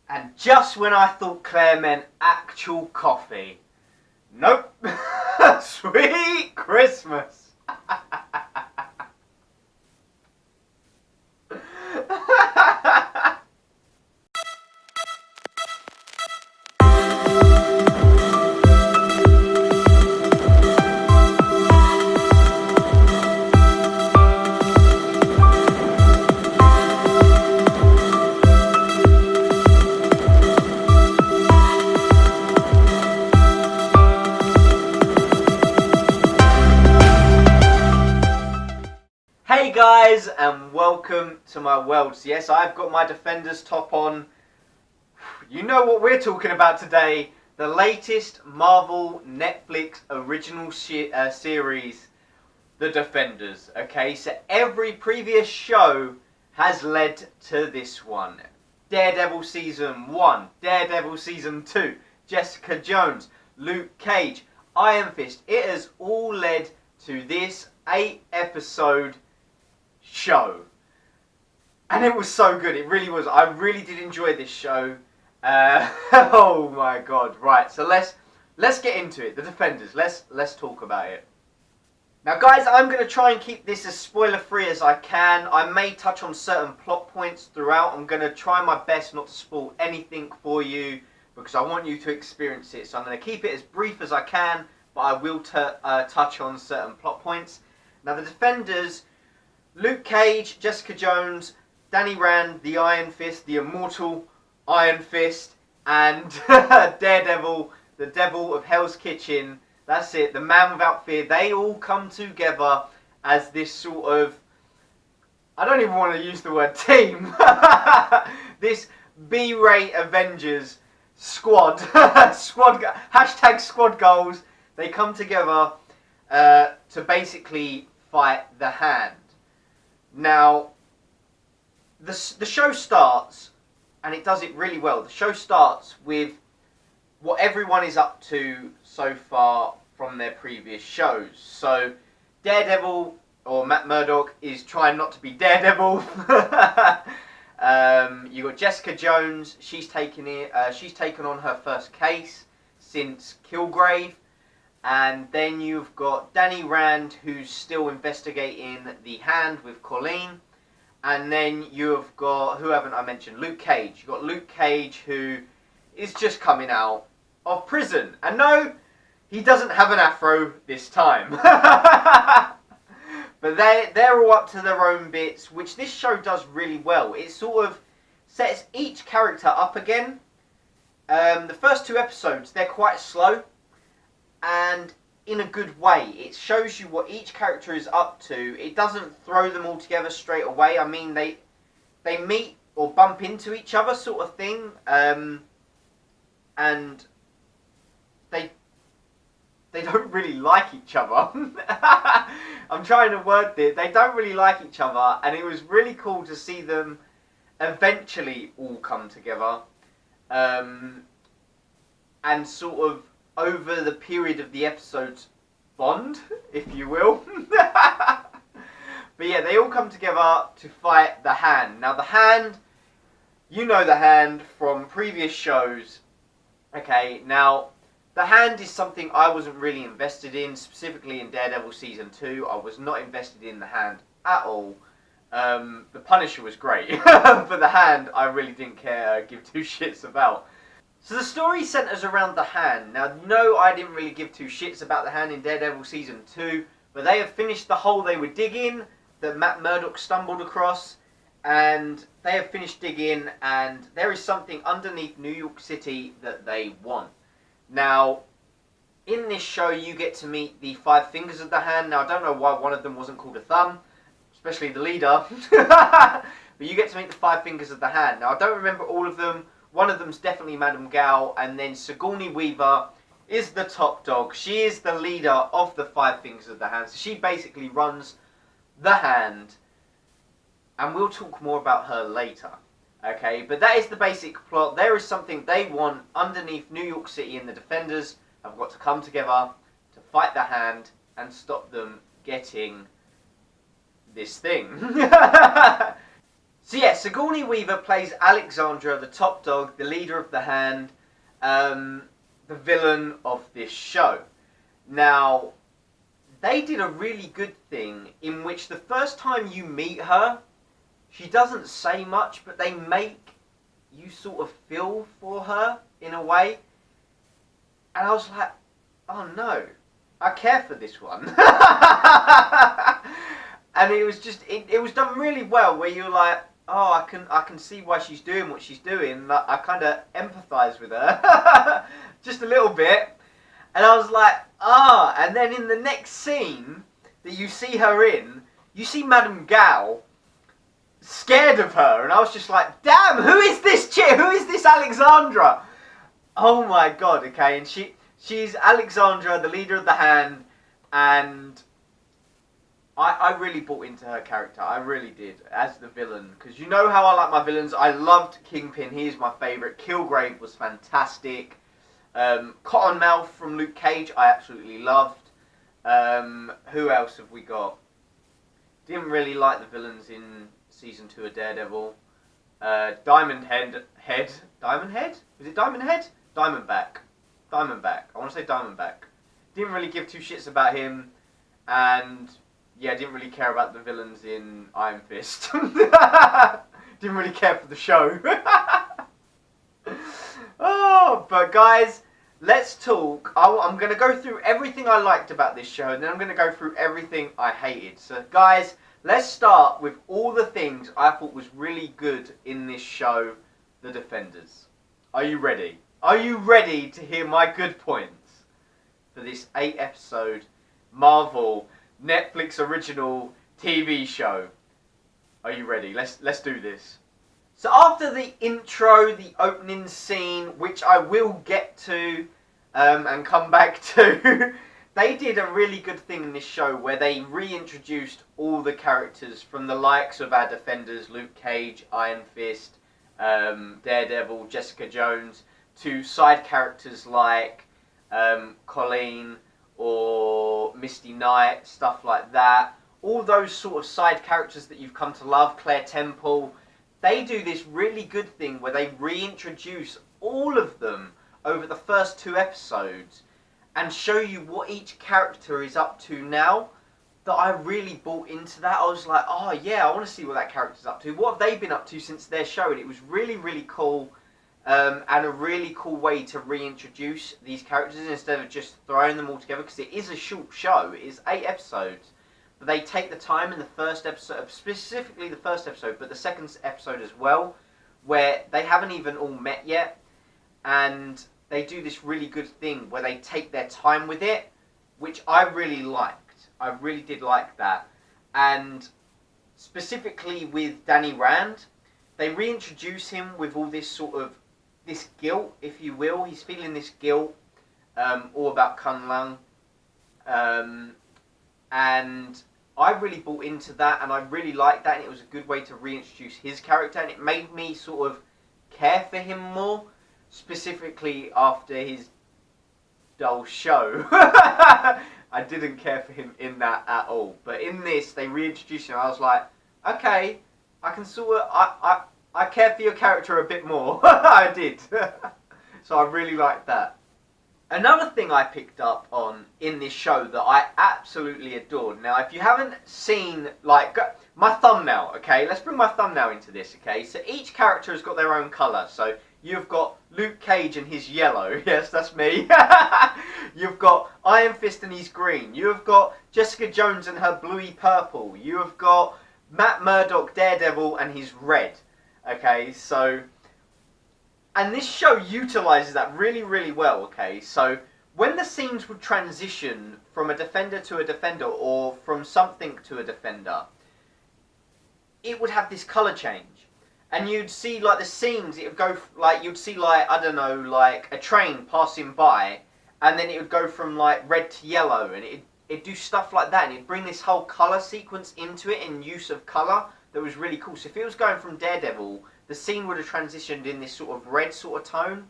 And just when I thought Claire meant actual coffee, nope. Sweet Christmas. Hey guys, and welcome to my world. So yes, I've got my Defenders top on. You know what we're talking about today. The latest Marvel Netflix original series, The Defenders. Okay, so every previous show has led to this one. Daredevil Season 1, Daredevil Season 2, Jessica Jones, Luke Cage, Iron Fist. It has all led to this 8-episode show, and it was so good. It really was. I really did enjoy this show. Oh my god. Right, so let's get into it. The Defenders. Let's talk about it. Now guys, I'm going to try and keep this as spoiler free as I can. I may touch on certain plot points throughout. I'm going to try my best not to spoil anything for you because I want you to experience it. So I'm going to keep it as brief as I can, but I will touch on certain plot points. Now the Defenders: Luke Cage, Jessica Jones, Danny Rand, the Iron Fist, the immortal Iron Fist, and Daredevil, the devil of Hell's Kitchen. That's it, the man without fear. They all come together as this sort of, I don't even want to use the word team, this B-rate Avengers squad, hashtag squad goals. They come together to basically fight the Hand. Now, the show starts, and it does it really well. The show starts with what everyone is up to so far from their previous shows. So, Daredevil, or Matt Murdock, is trying not to be Daredevil. You got Jessica Jones. She's taken on her first case since Kilgrave. And then you've got Danny Rand, who's still investigating the Hand with Colleen. And then you've got, who haven't I mentioned? Luke Cage. You've got Luke Cage, who is just coming out of prison. And no, he doesn't have an afro this time. But they're all up to their own bits, which this show does really well. It sort of sets each character up again. The first 2 episodes, they're quite slow. And in a good way. It shows you what each character is up to. It doesn't throw them all together straight away. I mean, they meet or bump into each other, sort of thing, and they don't really like each other. I'm trying to word this. They don't really like each other, and it was really cool to see them eventually all come together, and sort of, over the period of the episodes, bond, if you will. But yeah, they all come together to fight the Hand. Now the Hand, you know the Hand from previous shows. Okay, now the Hand is something I wasn't really invested in, specifically in Daredevil Season 2. I was not invested in the Hand at all. The Punisher was great, but the Hand I really didn't give 2 shits about. So the story centers around the Hand. Now, no, I didn't really give 2 shits about the Hand in Daredevil Season 2, but they have finished the hole they were digging that Matt Murdock stumbled across, and they have finished digging, and there is something underneath New York City that they want. Now, in this show, you get to meet the 5 fingers of the Hand. Now, I don't know why one of them wasn't called a thumb, especially the leader, but you get to meet the 5 fingers of the Hand. Now, I don't remember all of them. One of them's definitely Madame Gao, and then Sigourney Weaver is the top dog. She is the leader of the 5 fingers of the Hand. So she basically runs the Hand, and we'll talk more about her later. Okay, but that is the basic plot. There is something they want underneath New York City, and the Defenders have got to come together to fight the Hand and stop them getting this thing. So yeah, Sigourney Weaver plays Alexandra, the top dog, the leader of the hand, the villain of this show. Now, they did a really good thing in which the first time you meet her, she doesn't say much, but they make you sort of feel for her in a way. And I was like, oh no, I care for this one. And it was just, it was done really well, where you're like, oh, I can see why she's doing what she's doing. I kind of empathise with her, just a little bit. And I was like, ah. And then in the next scene that you see her in, you see Madame Gao scared of her, and I was just like, damn, who is this chick? Who is this Alexandra? Oh my god, okay, and she's Alexandra, the leader of the hand, and I really bought into her character. I really did, as the villain, because you know how I like my villains. I loved Kingpin. He is my favourite. Kilgrave was fantastic. Cottonmouth from Luke Cage, I absolutely loved. Who else have we got? Didn't really like the villains in Season 2 of Daredevil. Diamond Head? Was it Diamond Head? Diamondback. I want to say Diamondback. Didn't really give two shits about him. And yeah, didn't really care about the villains in Iron Fist. Didn't really care for the show. Oh, but guys, let's talk. I'm going to go through everything I liked about this show, and then I'm going to go through everything I hated. So guys, let's start with all the things I thought was really good in this show, The Defenders. Are you ready? Are you ready to hear my good points for this 8-episode Marvel Netflix original TV show? Are you ready? Let's do this. So after the intro, the opening scene, which I will get to and come back to, they did a really good thing in this show where they reintroduced all the characters from the likes of our Defenders, Luke Cage, Iron Fist, Daredevil, Jessica Jones, to side characters like Colleen or Misty Knight, stuff like that. All those sort of side characters that you've come to love, Claire Temple. They do this really good thing where they reintroduce all of them over the first 2 episodes and show you what each character is up to now. That I really bought into that. I was like, oh yeah, I want to see what that character's up to. What have they been up to since their show? And it was really, really cool. And a really cool way to reintroduce these characters instead of just throwing them all together, because it is a short show. It is 8 episodes. But they take the time in the first episode, specifically the first episode, but the second episode as well, where they haven't even all met yet. And they do this really good thing where they take their time with it, which I really liked. I really did like that. And specifically with Danny Rand, they reintroduce him with all this sort of, this guilt, if you will. He's feeling this guilt, all about Kunlun. And I really bought into that, and I really liked that, and it was a good way to reintroduce his character, and it made me sort of care for him more, specifically after his dull show. I didn't care for him in that at all. But in this, they reintroduced him, I was like, okay, I can sort of, I care for your character a bit more. I did. So I really liked that. Another thing I picked up on in this show that I absolutely adored. Now, if you haven't seen, like, my thumbnail, okay? Let's bring my thumbnail into this, okay? So each character has got their own colour. So you've got Luke Cage and his yellow. Yes, that's me. You've got Iron Fist and his green. You've got Jessica Jones and her bluey purple. You have got Matt Murdock, Daredevil, and his red. Okay, so, and this show utilises that really, really well, okay? So, when the scenes would transition from a defender to a defender, or from something to a defender, it would have this colour change. And you'd see, like, the scenes, it would go, like, you'd see, like, I don't know, like, a train passing by, and then it would go from, like, red to yellow, and it'd do stuff like that, and it'd bring this whole colour sequence into it, in use of colour. That was really cool. So if it was going from Daredevil, the scene would have transitioned in this sort of red sort of tone,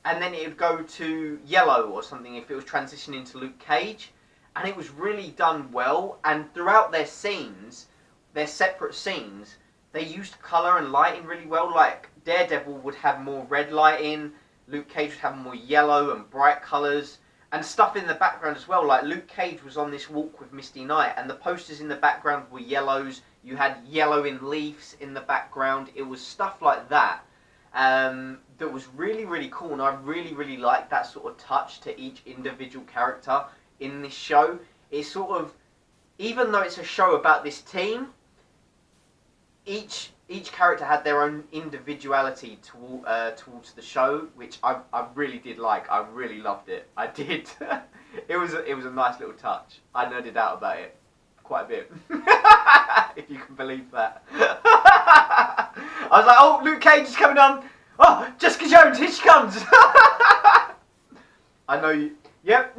and then it would go to yellow or something if it was transitioning to Luke Cage, and it was really done well. And throughout their scenes, their separate scenes, they used colour and lighting really well. Like Daredevil would have more red lighting, Luke Cage would have more yellow and bright colours, and stuff in the background as well. Like Luke Cage was on this walk with Misty Knight, and the posters in the background were yellows. You had yellow in leaves in the background. It was stuff like that that was really, really cool, and I really, really liked that sort of touch to each individual character in this show. It's sort of, even though it's a show about this team, each character had their own individuality towards the show, which I really did like. I really loved it. I did. It was a nice little touch. I nerded out about it quite a bit, if you can believe that. I was like, oh, Luke Cage is coming on. Oh, Jessica Jones, here she comes. I know you. Yep.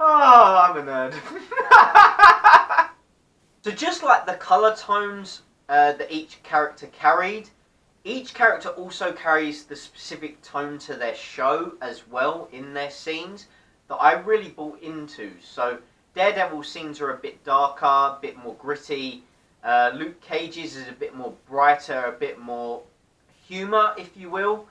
Oh, I'm a nerd. So just like the colour tones that each character carried, each character also carries the specific tone to their show as well in their scenes that I really bought into. So Daredevil's scenes are a bit darker, a bit more gritty. Luke Cage's is a bit more brighter, a bit more humour, if you will.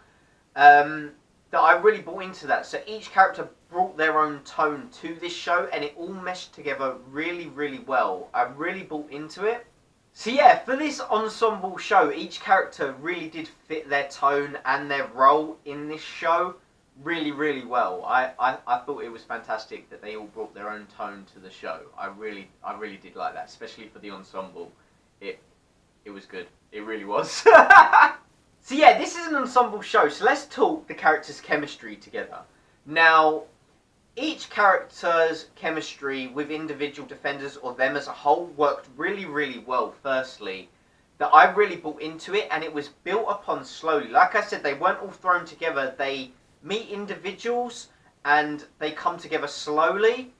That I really bought into that. So each character brought their own tone to this show, and it all meshed together really, really well. I really bought into it. So yeah, for this ensemble show, each character really did fit their tone and their role in this show really, really well. I thought it was fantastic that they all brought their own tone to the show. I really did like that, especially for the ensemble. It was good. It really was. So yeah, this is an ensemble show, so let's talk the characters' chemistry together. Now, each character's chemistry with individual defenders or them as a whole worked really, really well, firstly. That I really bought into it, and it was built upon slowly. Like I said, they weren't all thrown together. They meet individuals, and they come together slowly.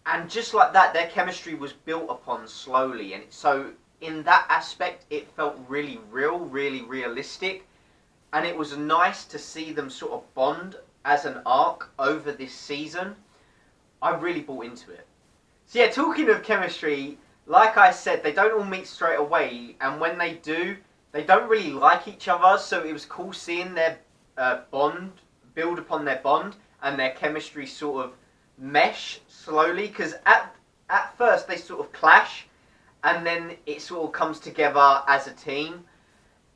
And just like that, their chemistry was built upon slowly. And so in that aspect, it felt really real, really realistic. And it was nice to see them sort of bond as an arc over this season. I really bought into it. So yeah, talking of chemistry, like I said, they don't all meet straight away. And when they do, they don't really like each other. So it was cool seeing their bond, build upon their bond, and their chemistry sort of mesh slowly. Because at first, they sort of clash, and then it sort of comes together as a team.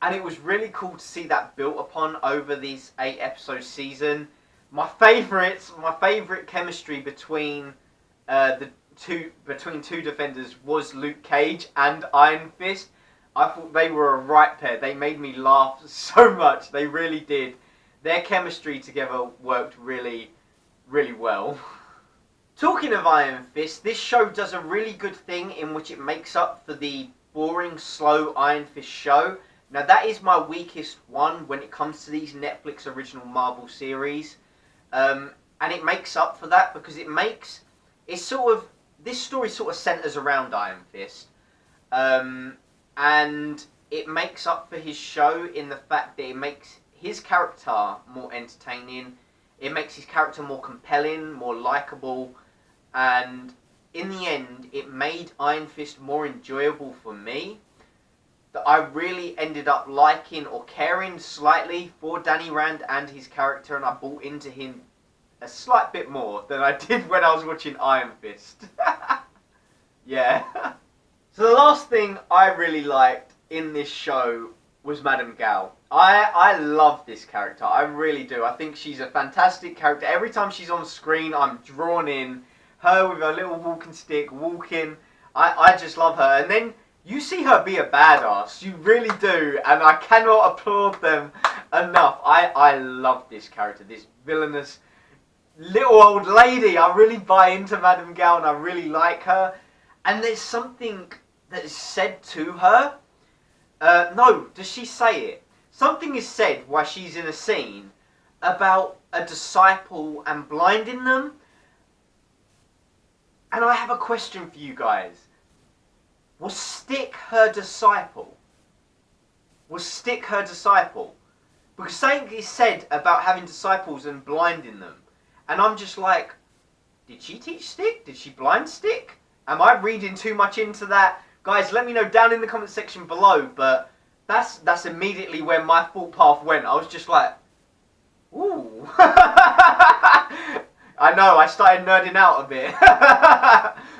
And it was really cool to see that built upon over this 8-episode season. My favourite chemistry between two defenders was Luke Cage and Iron Fist. I thought they were a right pair. They made me laugh so much. They really did. Their chemistry together worked really, really well. Talking of Iron Fist, this show does a really good thing in which it makes up for the boring, slow Iron Fist show. Now that is my weakest one when it comes to these Netflix original Marvel series. And it makes up for that because this story sort of centers around Iron Fist. And it makes up for his show in the fact that it makes his character more entertaining. It makes his character more compelling, more likable. And in the end, it made Iron Fist more enjoyable for me. That I really ended up liking or caring slightly for Danny Rand and his character, and I bought into him a slight bit more than I did when I was watching Iron Fist. Yeah. So the last thing I really liked in this show was Madame Gao. I love this character. I really do. I think she's a fantastic character. Every time she's on screen, I'm drawn in. Her with her little walking stick, walking. I just love her. And then you see her be a badass. You really do. And I cannot applaud them enough. I love this character. This villainous little old lady. I really buy into Madame Gao and I really like her. And there's something that is said to her. No, does she say it? Something is said while she's in a scene about a disciple and blinding them. And I have a question for you guys. Was Stick her disciple? Was Stick her disciple? Because something is said about having disciples and blinding them. And I'm just like, did she teach Stick? Did she blind Stick? Am I reading too much into that? Guys, let me know down in the comment section below, but that's immediately where my thought path went. I was just like, ooh. I know, I started nerding out a bit.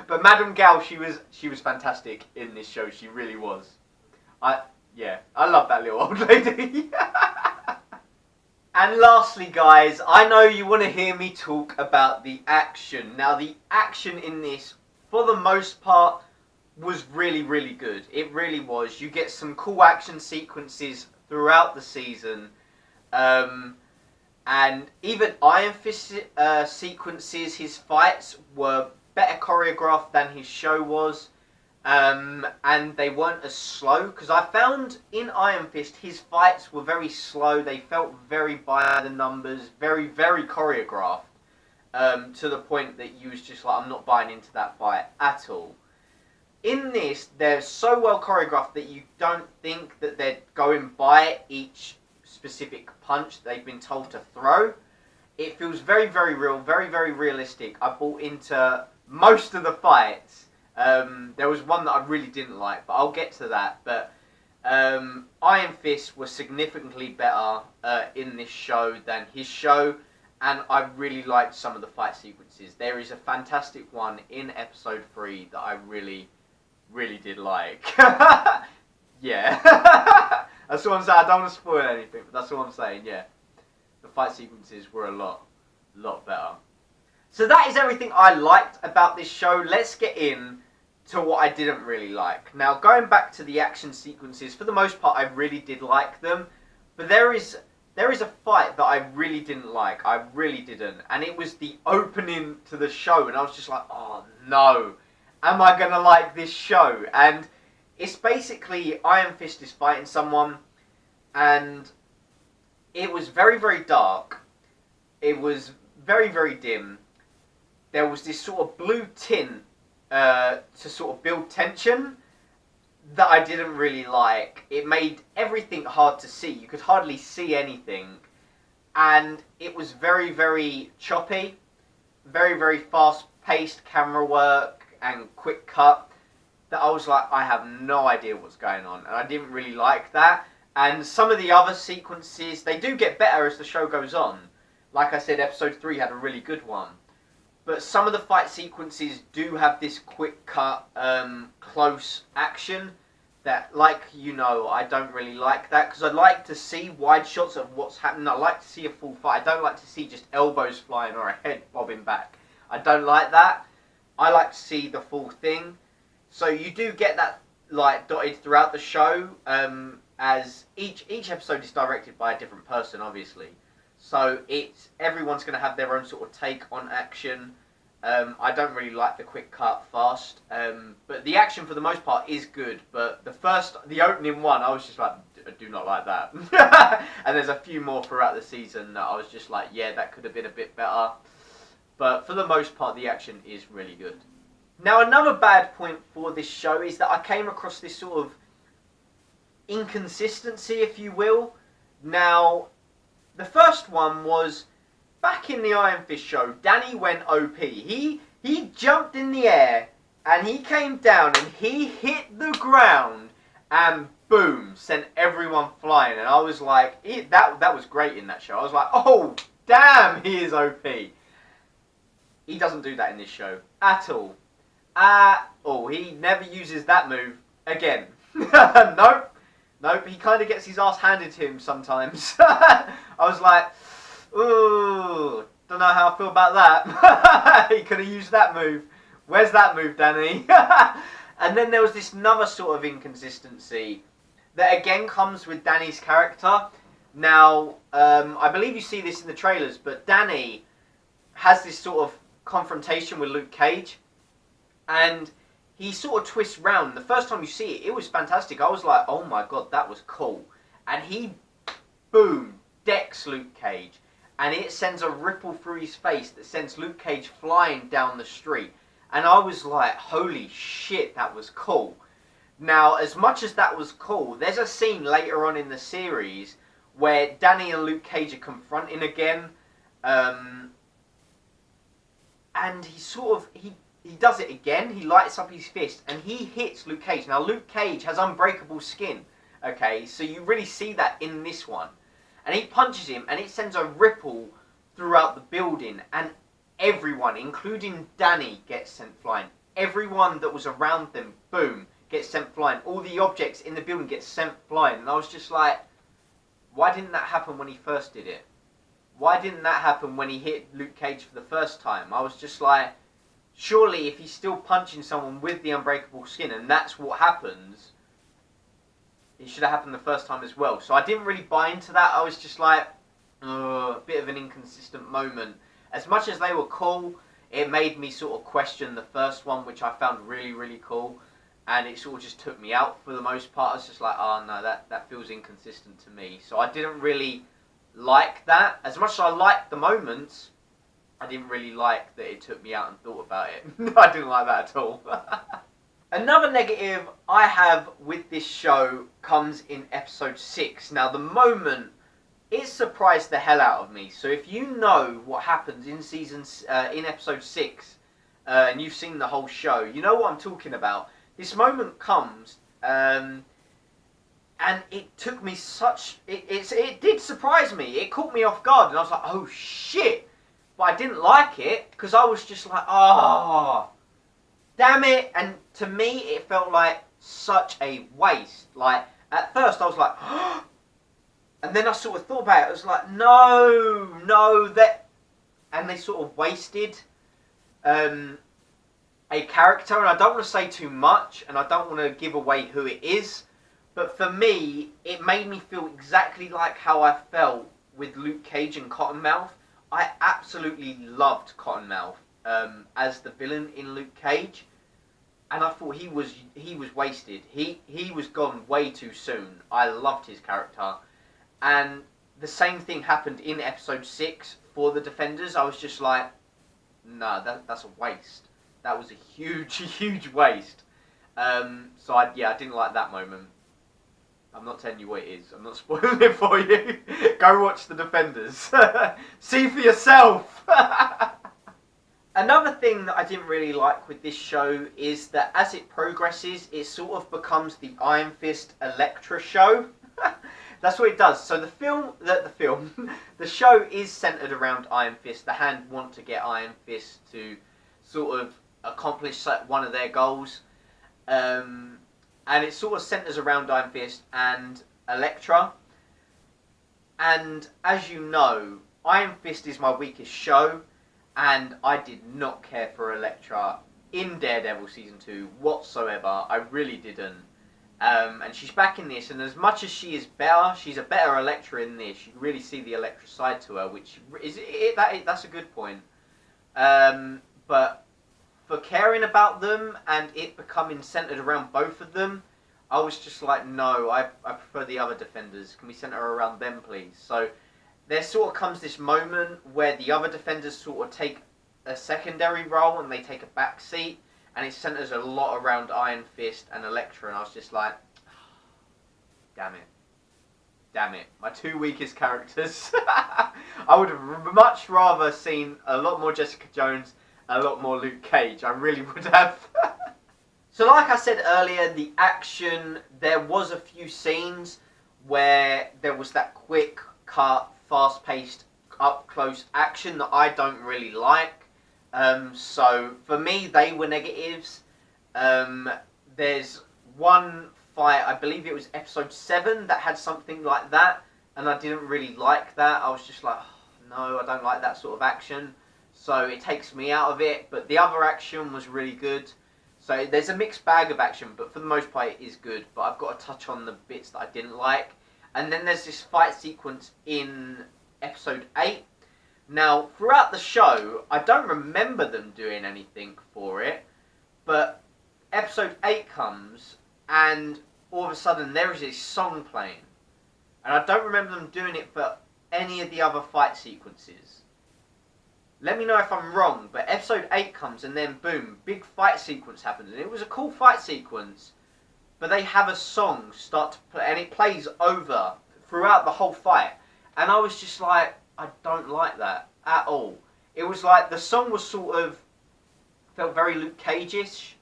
But Madame Gao, she was fantastic in this show. She really was. I love that little old lady. And lastly, guys, I know you want to hear me talk about the action. Now, the action in this, for the most part, was really, really good. It really was. You get some cool action sequences throughout the season. And even Iron Fist sequences, his fights were better choreographed than his show was. And they weren't as slow, because I found in Iron Fist his fights were very slow. They felt very by the numbers, very, very choreographed, to the point that you was just like, I'm not buying into that fight at all. In this, they're so well choreographed that you don't think that they're going by each specific punch they've been told to throw. It feels very, very real, very, very realistic. I bought into most of the fights. There was one that I really didn't like, but I'll get to that. But Iron Fist was significantly better in this show than his show, and I really liked some of the fight sequences. There is a fantastic one in episode 3 that I really, really did like. Yeah. That's what I'm saying. I don't want to spoil anything, but that's what I'm saying, yeah. The fight sequences were a lot better. So that is everything I liked about this show. Let's get in to what I didn't really like. Now, going back to the action sequences, for the most part, I really did like them. But there is a fight that I really didn't like. I really didn't. And it was the opening to the show. And I was just like, oh, no. Am I going to like this show? And it's basically Iron Fist is fighting someone. And it was very, very dark. It was very, very dim. There was this sort of blue tint to sort of build tension that I didn't really like. It made everything hard to see. You could hardly see anything. And it was very, very choppy. Very, very fast-paced camera work and quick cut. That I was like, I have no idea what's going on. And I didn't really like that. And some of the other sequences, they do get better as the show goes on. Like I said, episode 3 had a really good one. But some of the fight sequences do have this quick cut, close action that, like, you know, I don't really like that. Because I like to see wide shots of what's happening. I like to see a full fight. I don't like to see just elbows flying or a head bobbing back. I don't like that. I like to see the full thing. So you do get that, like, dotted throughout the show, as each episode is directed by a different person, obviously. So everyone's going to have their own sort of take on action. I don't really like the quick cut fast, but the action for the most part is good. But the opening one, I was just like, I do not like that. And there's a few more throughout the season that I was just like, yeah, that could have been a bit better. But for the most part, the action is really good. Now, another bad point for this show is that I came across this sort of inconsistency, if you will. Now, the first one was back in the Iron Fist show. Danny went OP. He jumped in the air and he came down and he hit the ground and boom, sent everyone flying. And I was like, that was great in that show. I was like, oh damn, he is OP. He doesn't do that in this show at all. He never uses that move again. Nope, he kind of gets his ass handed to him sometimes. I was like, ooh, don't know how I feel about that. He could have used that move. Where's that move, Danny? And then there was this another sort of inconsistency that again comes with Danny's character. Now, I believe you see this in the trailers, but Danny has this sort of confrontation with Luke Cage. And he sort of twists round. The first time you see it, it was fantastic. I was like, oh my god, that was cool. And he, boom, decks Luke Cage. And it sends a ripple through his face that sends Luke Cage flying down the street. And I was like, holy shit, that was cool. Now, as much as that was cool, there's a scene later on in the series where Danny and Luke Cage are confronting again. And he he does it again. He lights up his fist and he hits Luke Cage. Now, Luke Cage has unbreakable skin. Okay, so you really see that in this one. And he punches him and it sends a ripple throughout the building. And everyone, including Danny, gets sent flying. Everyone that was around them, boom, gets sent flying. All the objects in the building get sent flying. And I was just like, why didn't that happen when he first did it? Why didn't that happen when he hit Luke Cage for the first time? I was just like, surely if he's still punching someone with the unbreakable skin and that's what happens, it should have happened the first time as well. So I didn't really buy into that. I was just like, a bit of an inconsistent moment. As much as they were cool, it made me sort of question the first one, which I found really, really cool. And it sort of just took me out for the most part. I was just like, oh no, that feels inconsistent to me. So I didn't really like that. As much as I liked the moments, I didn't really like that it took me out and thought about it. I didn't like that at all. Another negative I have with this show comes in episode 6. Now, the moment, it surprised the hell out of me. So if you know what happens in in episode 6, and you've seen the whole show, you know what I'm talking about. This moment comes, and it took me it did surprise me. It caught me off guard, and I was like, oh shit. But I didn't like it, because I was just like, oh, damn it. And to me, it felt like such a waste. Like, at first I was like, oh. And then I sort of thought about it. I was like, no, that. And they sort of wasted a character. And I don't want to say too much, and I don't want to give away who it is. But for me, it made me feel exactly like how I felt with Luke Cage and Cottonmouth. I absolutely loved Cottonmouth as the villain in Luke Cage, and I thought he was wasted. He was gone way too soon. I loved his character, and the same thing happened in episode 6 for the Defenders. I was just like, no, that's a waste. That was a huge waste. So I didn't like that moment. I'm not telling you what it is. I'm not spoiling it for you. Go watch The Defenders. See for yourself. Another thing that I didn't really like with this show is that as it progresses, it sort of becomes the Iron Fist Elektra show. That's what it does. So the show is centered around Iron Fist. The Hand want to get Iron Fist to sort of accomplish one of their goals. And it sort of centres around Iron Fist and Elektra. And as you know, Iron Fist is my weakest show, and I did not care for Elektra in Daredevil Season 2 whatsoever. I really didn't. And she's back in this, and as much as she is better, she's a better Elektra in this. You really see the Elektra side to her, which is that's a good point. But for caring about them and it becoming centered around both of them, I was just like, no, I prefer the other Defenders. Can we center around them, please? So there sort of comes this moment where the other Defenders sort of take a secondary role and they take a back seat, and it centers a lot around Iron Fist and Elektra, and I was just like, damn it, my two weakest characters. I would have much rather seen a lot more Jessica Jones, a lot more Luke Cage. I really would have. So like I said earlier, the action, there was a few scenes where there was that quick cut, fast-paced, up-close action that I don't really like. So for me, they were negatives. There's one fight, I believe it was episode 7, that had something like that, and I didn't really like that. I was just like, oh, no, I don't like that sort of action. So it takes me out of it, but the other action was really good. So there's a mixed bag of action, but for the most part it is good. But I've got to touch on the bits that I didn't like. And then there's this fight sequence in episode 8. Now, throughout the show, I don't remember them doing anything for it. But episode 8 comes, and all of a sudden there is this song playing. And I don't remember them doing it for any of the other fight sequences. Let me know if I'm wrong, but episode 8 comes and then boom, big fight sequence happens. And it was a cool fight sequence, but they have a song start to play, and it plays over throughout the whole fight. And I was just like, I don't like that at all. It was like the song was sort of felt very Luke Cage-ish.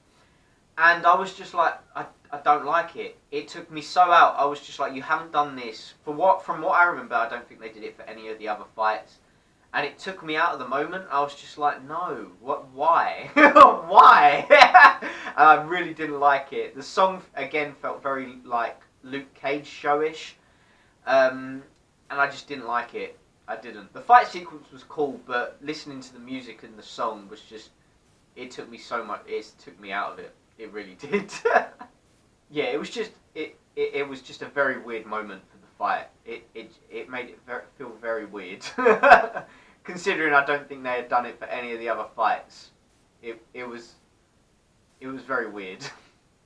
And I was just like, I don't like it. It took me so out. I was just like, you haven't done this. From what I remember, I don't think they did it for any of the other fights. And it took me out of the moment. I was just like, no, what? Why? Why? And I really didn't like it. The song, again, felt very, like, Luke Cage showish. And I just didn't like it. I didn't. The fight sequence was cool, but listening to the music and the song was just, it took me so much, it took me out of it. It really did. Yeah, it was just, it was just a very weird moment for the fight. It made it feel very weird. Considering I don't think they had done it for any of the other fights. It was very weird.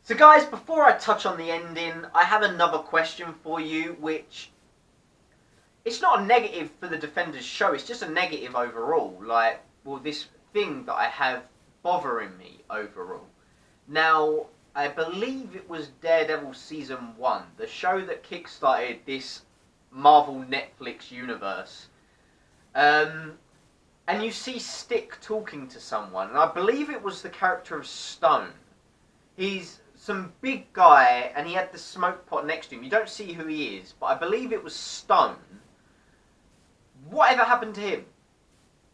So guys, before I touch on the ending, I have another question for you, which, it's not a negative for the Defenders show, it's just a negative overall. Like, well, this thing that I have bothering me overall. Now, I believe it was Daredevil Season 1, the show that kickstarted this Marvel Netflix universe. And you see Stick talking to someone, and I believe it was the character of Stone. He's some big guy, and he had the smoke pot next to him. You don't see who he is, but I believe it was Stone. Whatever happened to him?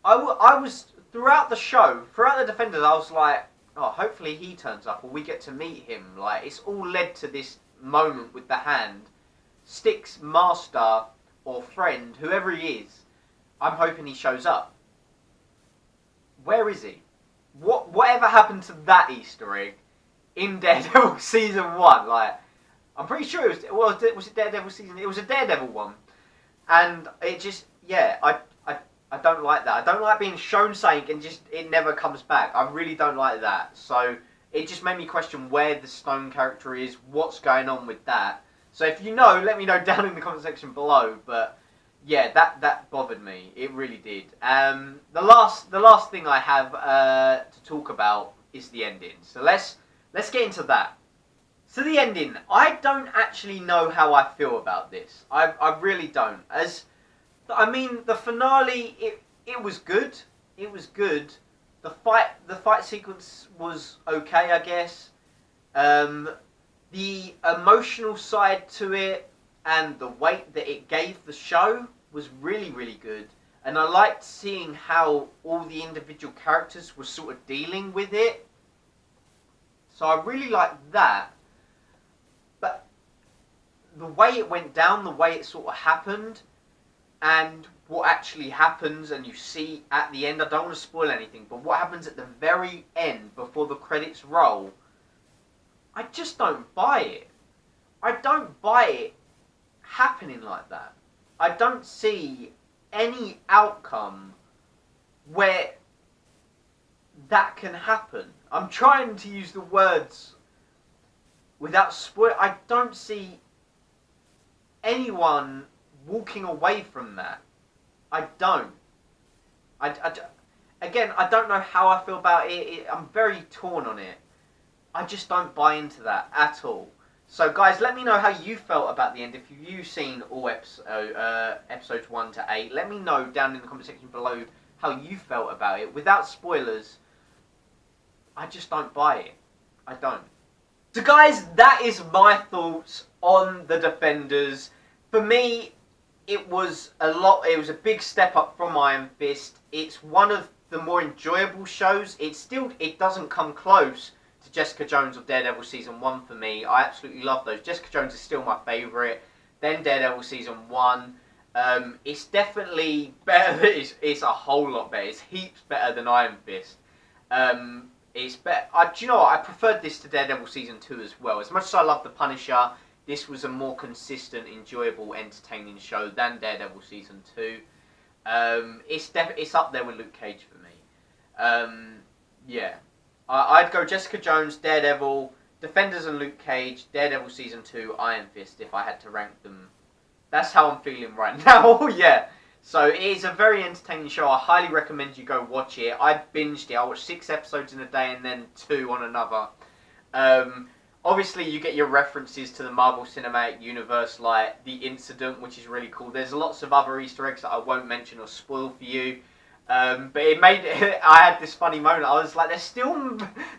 I was, throughout the show, throughout the Defenders, I was like, oh, hopefully he turns up, or we get to meet him. Like, it's all led to this moment with the hand. Stick's master, or friend, whoever he is, I'm hoping he shows up. Where is he? Whatever happened to that Easter egg in Daredevil Season 1? Like, I'm pretty sure it was it Daredevil Season? It was a Daredevil one. And it just, yeah, I don't like that. I don't like being shown something and just it never comes back. I really don't like that. So it just made me question where the Stone character is, what's going on with that. So if you know, let me know down in the comment section below. But yeah, that bothered me. It really did. The last thing I have to talk about is the ending. So let's get into that. So the ending, I don't actually know how I feel about this. I really don't. I mean, the finale, it was good. It was good. The fight sequence was okay, I guess. The emotional side to it and the weight that it gave the show was really, really good. And I liked seeing how all the individual characters were sort of dealing with it. So I really liked that. But the way it went down, the way it sort of happened, and what actually happens, and you see at the end, I don't want to spoil anything, but what happens at the very end, before the credits roll, I just don't buy it. I don't buy it happening like that. I don't see any outcome where that can happen. I'm trying to use the words without spoil. I don't see anyone walking away from that. I don't. Again, I don't know how I feel about it. I'm very torn on it. I just don't buy into that at all. So guys, let me know how you felt about the end. If you've seen all episodes 1 to 8, let me know down in the comment section below how you felt about it. Without spoilers, I just don't buy it. I don't. So guys, that is my thoughts on the Defenders. For me, it was a big step up from Iron Fist. It's one of the more enjoyable shows. It doesn't come close to Jessica Jones or Daredevil Season 1 for me. I absolutely love those. Jessica Jones is still my favourite. Then Daredevil Season 1. It's definitely better. It's a whole lot better. It's heaps better than Iron Fist. It's better. Do you know what? I preferred this to Daredevil Season 2 as well. As much as I love The Punisher, this was a more consistent, enjoyable, entertaining show than Daredevil Season 2. It's up there with Luke Cage for me. Yeah. I'd go Jessica Jones, Daredevil, Defenders and Luke Cage, Daredevil Season 2, Iron Fist, if I had to rank them. That's how I'm feeling right now, yeah. So it is a very entertaining show. I highly recommend you go watch it. I binged it. I watched 6 episodes in a day and then 2 on another. Obviously, you get your references to the Marvel Cinematic Universe, like The Incident, which is really cool. There's lots of other Easter eggs that I won't mention or spoil for you. But it made I had this funny moment. I was like,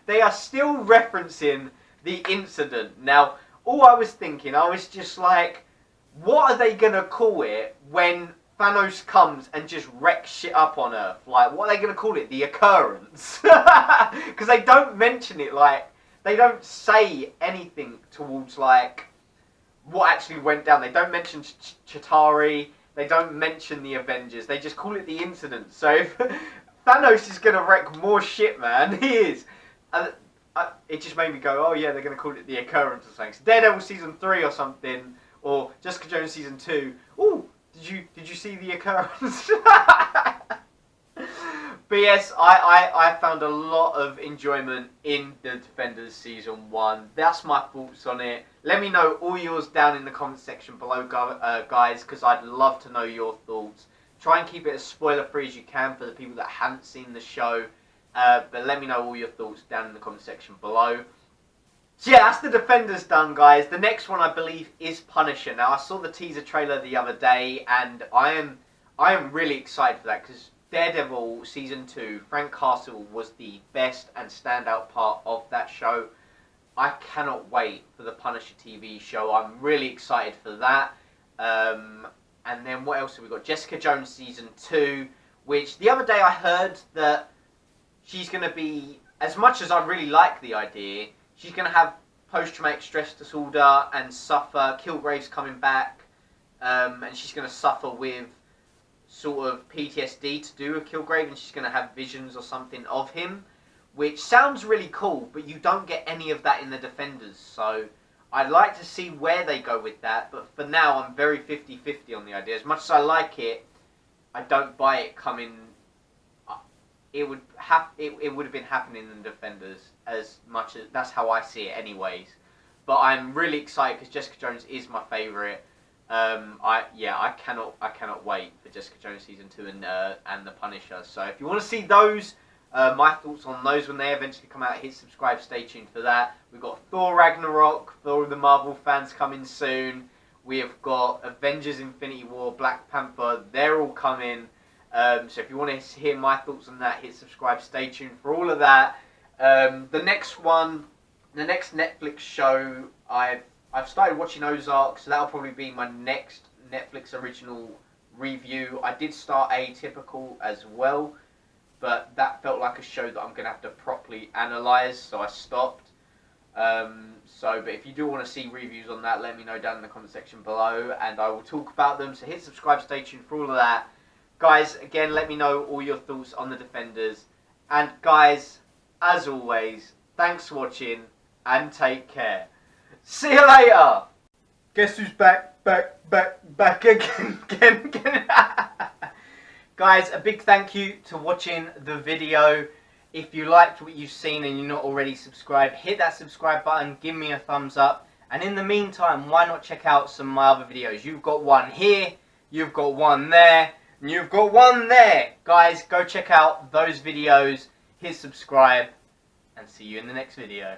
they are still referencing the incident. Now, all I was thinking, I was just like, what are they gonna call it when Thanos comes and just wrecks shit up on Earth? Like, what are they gonna call it? The occurrence? Because they don't mention it. Like, they don't say anything towards like what actually went down. They don't mention Chitauri. They don't mention the Avengers. They just call it the incident. So if Thanos is gonna wreck more shit, man, he is. It just made me go, oh yeah, they're gonna call it the occurrence or something. Daredevil season 3 or something, or Jessica Jones season 2. Ooh, did you see the occurrence? But yes, I found a lot of enjoyment in The Defenders Season 1. That's my thoughts on it. Let me know all yours down in the comment section below, guys, because I'd love to know your thoughts. Try and keep it as spoiler-free as you can for the people that haven't seen the show. But let me know all your thoughts down in the comment section below. So yeah, that's The Defenders done, guys. The next one, I believe, is Punisher. Now, I saw the teaser trailer the other day, and I am really excited for that, because Daredevil Season 2, Frank Castle was the best and standout part of that show. I cannot wait for the Punisher TV show. I'm really excited for that. And then what else have we got? Jessica Jones Season 2, which the other day I heard that she's going to be, as much as I really like the idea, she's going to have post-traumatic stress disorder and suffer. Kilgrave's coming back, and she's going to suffer with sort of PTSD to do with Kilgrave, and she's going to have visions or something of him, which sounds really cool, but you don't get any of that in The Defenders, so I'd like to see where they go with that, but for now I'm very 50-50 on the idea. As much as I like it, I don't buy it coming. It would have been happening in The Defenders, as much as that's how I see it anyways. But I'm really excited because Jessica Jones is my favourite. I cannot wait for Jessica Jones Season 2 and The Punisher. So if you want to see those, my thoughts on those when they eventually come out, hit subscribe, stay tuned for that. We've got Thor Ragnarok, Thor the Marvel fans coming soon. We have got Avengers Infinity War, Black Panther, they're all coming. So if you want to hear my thoughts on that, hit subscribe, stay tuned for all of that. The next Netflix show, I've started watching Ozark, so that'll probably be my next Netflix original review. I did start Atypical as well, but that felt like a show that I'm going to have to properly analyse, so I stopped. But if you do want to see reviews on that, let me know down in the comment section below, and I will talk about them. So hit subscribe, stay tuned for all of that. Guys, again, let me know all your thoughts on The Defenders. And guys, as always, thanks for watching, and take care. See you later! Guess who's back again. Guys, a big thank you to watching the video. If you liked what you've seen and you're not already subscribed, hit that subscribe button, give me a thumbs up. And in the meantime, why not check out some of my other videos? You've got one here, you've got one there, and you've got one there. Guys, go check out those videos, hit subscribe, and see you in the next video.